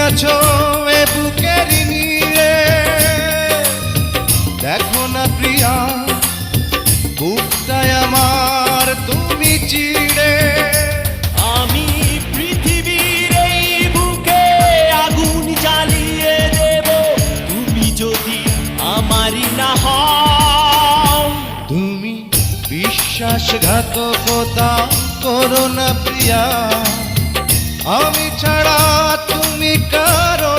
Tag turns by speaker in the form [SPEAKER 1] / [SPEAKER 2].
[SPEAKER 1] আছো এ বুকের নিয়ে, দেখো না প্রিয়া বুকটায় আমার তুমি চিড়ে।
[SPEAKER 2] আমি পৃথিবীর এই বুকে আগুন জ্বালিয়ে দেব, তুমি যদি আমারই না হও।
[SPEAKER 1] তুমি বিশ্বাসঘাতকতা করো না প্রিয়া, আমি ছাড়া তুমি কারো